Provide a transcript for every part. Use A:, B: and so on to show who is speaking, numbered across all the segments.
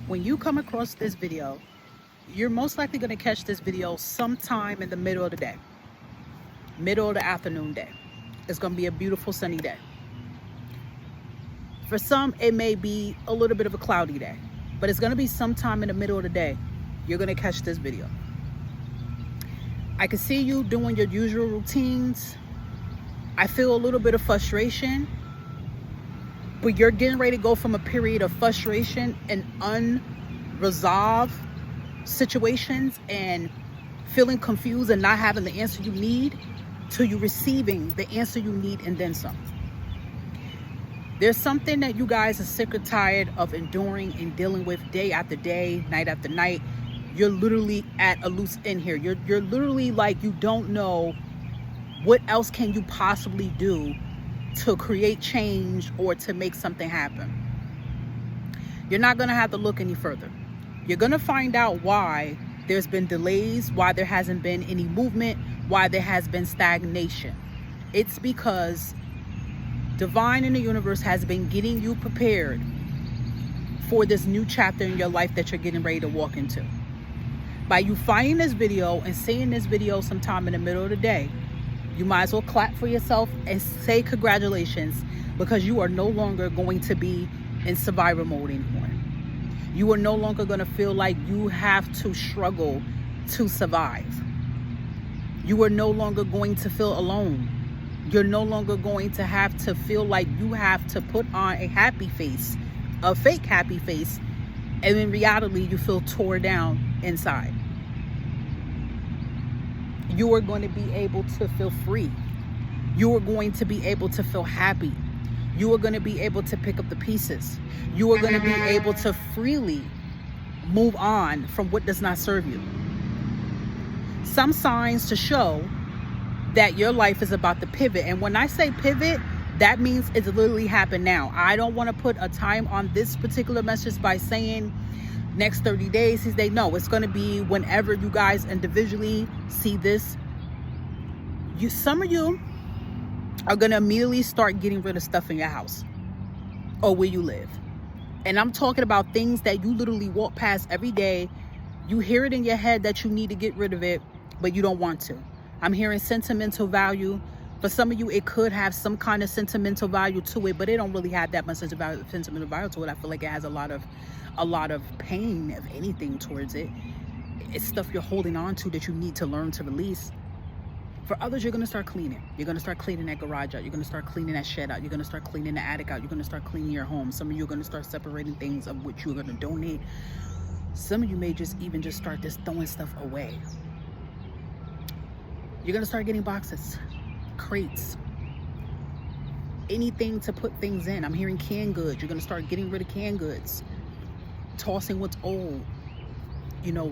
A: When you come across this video, you're most likely going to catch this video sometime in the middle of the day, middle of the afternoon day. It's going to be a beautiful sunny day. For some, it may be a little bit of a cloudy day, but it's going to be sometime in the middle of the day. You're going to catch this video. I can see you doing your usual routines. I feel a little bit of frustration, but you're getting ready to go from a period of frustration and unresolved situations and feeling confused and not having the answer you need to you receiving the answer you need and then some. There's something that you guys are sick or tired of enduring and dealing with day after day, night after night. You're literally at a loose end here. You're literally like, you don't know what else can you possibly do to create change or to make something happen. You're not going to have to look any further. You're going to find out why there's been delays, why there hasn't been any movement, why there has been stagnation. It's because divine in the universe has been getting you prepared for this new chapter in your life that you're getting ready to walk into. By you finding this video and seeing this video sometime in the middle of the day, you might as well clap for yourself and say congratulations, because you are no longer going to be in survivor mode anymore. You are no longer going to feel like you have to struggle to survive. You are no longer going to feel alone. You're no longer going to have to feel like you have to put on a happy face, a fake happy face, and in reality you feel tore down inside. You are going to be able to feel free. You are going to be able to feel happy. You are going to be able to pick up the pieces. You are going to be able to freely move on from what does not serve you. Some signs to show that your life is about to pivot. And when I say pivot, that means it's literally happened now. I don't want to put a time on this particular message by saying next 30 days. No, it's going to be whenever you guys individually see this. Some of you are going to immediately start getting rid of stuff in your house or where you live. And I'm talking about things that you literally walk past every day. You hear it in your head that you need to get rid of it, but you don't want to. I'm hearing sentimental value. For some of you, it could have some kind of sentimental value to it, but it don't really have that much sentimental value to it. I feel like it has a lot of pain, if anything, towards it. It's stuff you're holding on to that you need to learn to release. For others, you're going to start cleaning. You're going to start cleaning that garage out. You're going to start cleaning that shed out. You're going to start cleaning the attic out. You're going to start cleaning your home. Some of you are going to start separating things of which you're going to donate. Some of you may just start throwing stuff away. You're going to start getting boxes, crates, anything to put things in. I'm hearing canned goods. You're going to start getting rid of canned goods, tossing what's old,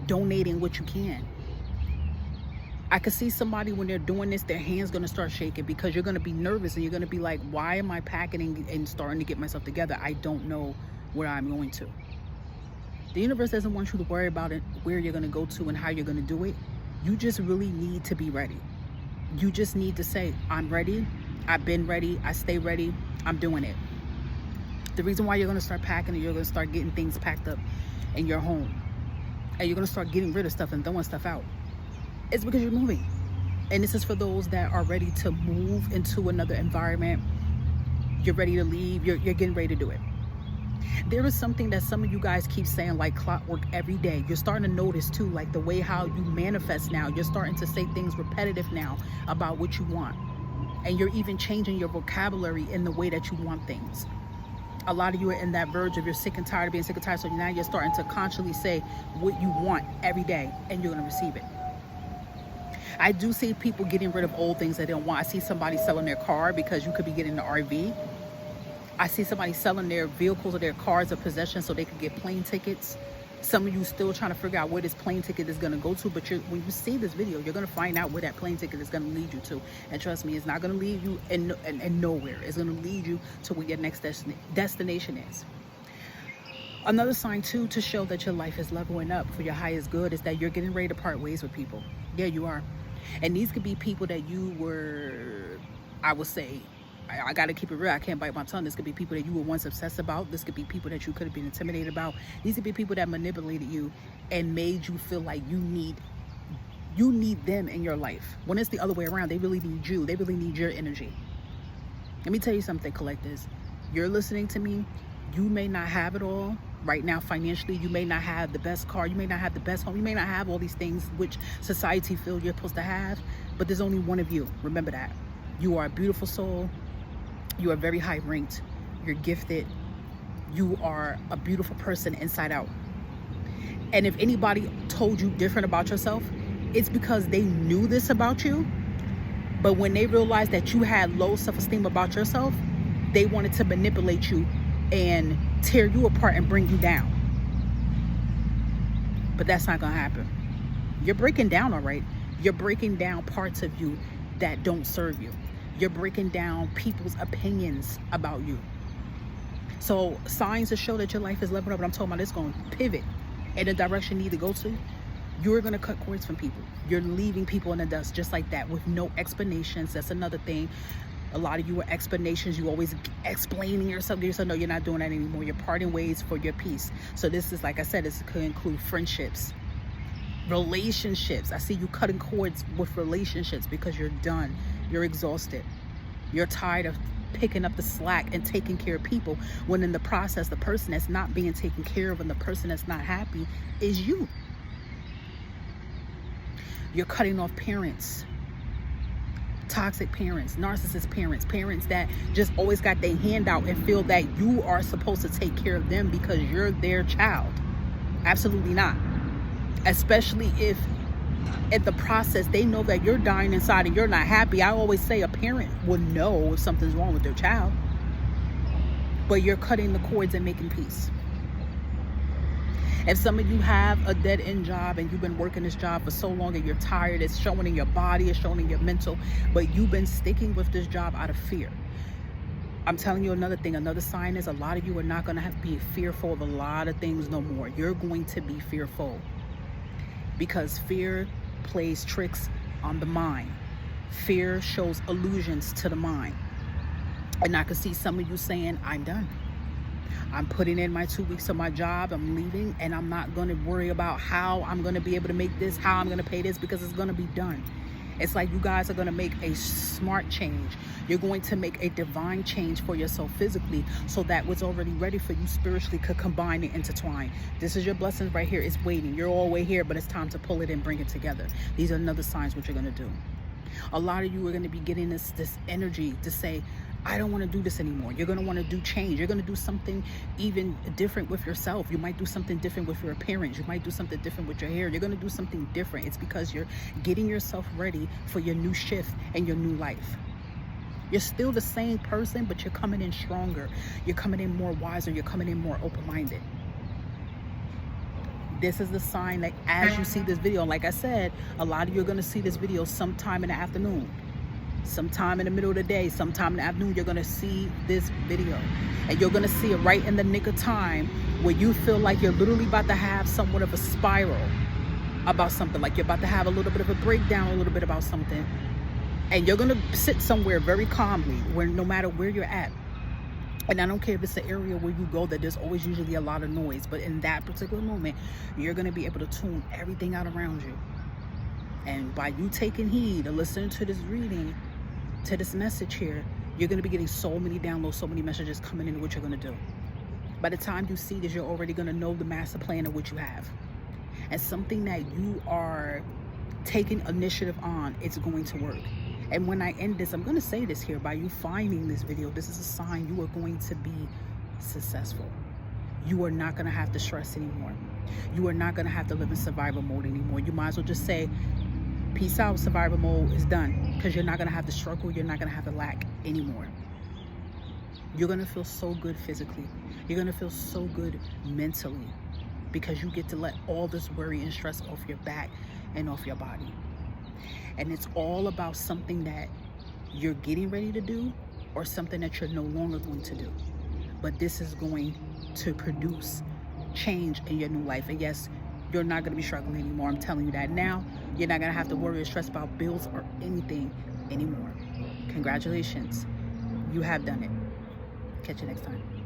A: donating what you can. I could see somebody when they're doing this, their hand's going to start shaking because you're going to be nervous and you're going to be like, why am I packing and starting to get myself together? I don't know where I'm going to. The universe doesn't want you to worry about it, where you're going to go to and how you're going to do it. You just really need to be ready. You just need to say, I'm ready. I've been ready. I stay ready. I'm doing it. The reason why you're going to start packing and you're going to start getting things packed up in your home and you're going to start getting rid of stuff and throwing stuff out, it's because you're moving. And this is for those that are ready to move into another environment. You're ready to leave. You're getting ready to do it. There is something that some of you guys keep saying like clockwork every day. You're starting to notice too, like the way how you manifest now. You're starting to say things repetitive now about what you want. And you're even changing your vocabulary in the way that you want things. A lot of you are in that verge of you're sick and tired of being sick and tired. So now you're starting to consciously say what you want every day and you're going to receive it. I do see people getting rid of old things that they don't want. I see somebody selling their car because you could be getting an RV. I see somebody selling their vehicles or their cars or possessions so they could get plane tickets. Some of you still trying to figure out where this plane ticket is going to go to, but when you see this video, you're going to find out where that plane ticket is going to lead you to. And trust me, it's not going to lead you in nowhere. It's going to lead you to where your next destination is. Another sign too to show that your life is leveling up for your highest good is that you're getting ready to part ways with people. Yeah, you are. And these could be people that you were, I would say, I got to keep it real. I can't bite my tongue. This could be people that you were once obsessed about. This could be people that you could have been intimidated about. These could be people that manipulated you and made you feel like you need them in your life. When it's the other way around, they really need you. They really need your energy. Let me tell you something, collectors. You're listening to me. You may not have it all right now financially. You may not have the best car. You may not have the best home. You may not have all these things which society feels you're supposed to have. But there's only one of you. Remember that. You are a beautiful soul. You are very high ranked. You're gifted. You are a beautiful person inside out. And if anybody told you different about yourself, it's because they knew this about you. But when they realized that you had low self-esteem about yourself, they wanted to manipulate you and tear you apart and bring you down. But that's not gonna happen. You're breaking down, all right. You're breaking down parts of you that don't serve you. You're breaking down people's opinions about you. So signs to show that your life is leveling up, but I'm talking about it's going to pivot in the direction you need to go to. You're going to cut cords from people. You're leaving people in the dust just like that with no explanations. That's another thing. A lot of you are explanations. You always explaining yourself. No, you're not doing that anymore. You're parting ways for your peace. So this is, like I said, this could include friendships, relationships. I see you cutting cords with relationships because you're done. You're exhausted. You're tired of picking up the slack and taking care of people, when in the process, the person that's not being taken care of and the person that's not happy is you. You're cutting off parents, toxic parents, narcissist parents, parents that just always got their hand out and feel that you are supposed to take care of them because you're their child. Absolutely not. Especially if at the process they know that you're dying inside and you're not happy. I always say a parent would know if something's wrong with their child, but you're cutting the cords and making peace. If some of you have a dead-end job and you've been working this job for so long and you're tired, it's showing in your body, it's showing in your mental, but you've been sticking with this job out of fear. I'm telling you another thing, another sign is a lot of you are not going to have to be fearful of a lot of things no more. You're going to be fearful because fear plays tricks on the mind. Fear shows illusions to the mind. And I can see some of you saying, I'm done. I'm putting in my 2 weeks of my job. I'm leaving, and I'm not going to worry about how I'm going to be able to make this, how I'm going to pay this, because it's going to be done. It's like you guys are going to make a smart change. You're going to make a divine change for yourself physically, so that what's already ready for you spiritually could combine and intertwine. This is your blessings right here. It's waiting. You're all way here, but it's time to pull it and bring it together. These are another signs what you're going to do. A lot of you are going to be getting this energy to say, I don't want to do this anymore. You're going to want to do change. You're going to do something even different with yourself. You might do something different with your appearance. You might do something different with your hair. You're going to do something different. It's because you're getting yourself ready for your new shift and your new life. You're still the same person, but you're coming in stronger. You're coming in more wiser. You're coming in more open-minded. This is the sign that as you see this video, like I said, a lot of you are going to see this video sometime in the afternoon. Sometime in the middle of the day, sometime in the afternoon, you're going to see this video. And you're going to see it right in the nick of time where you feel like you're literally about to have somewhat of a spiral about something. Like you're about to have a little bit of a breakdown, a little bit about something. And you're going to sit somewhere very calmly where no matter where you're at. And I don't care if it's an area where you go that there's always usually a lot of noise. But in that particular moment, you're going to be able to tune everything out around you. And by you taking heed and listening to this reading, to this message here, you're going to be getting so many downloads, so many messages coming into what you're going to do. By the time you see this, you're already going to know the master plan of what you have. And something that you are taking initiative on, it's going to work. And when I end this, I'm going to say this here, by you finding this video, this is a sign you are going to be successful. You are not going to have to stress anymore. You are not going to have to live in survival mode anymore. You might as well just say, peace out, survival mode is done, because you're not going to have to struggle. You're not going to have to lack anymore. You're going to feel so good physically. You're going to feel so good mentally, because you get to let all this worry and stress off your back and off your body. And it's all about something that you're getting ready to do or something that you're no longer going to do. But this is going to produce change in your new life. And yes, you're not going to be struggling anymore. I'm telling you that now. You're not going to have to worry or stress about bills or anything anymore. Congratulations. You have done it. Catch you next time.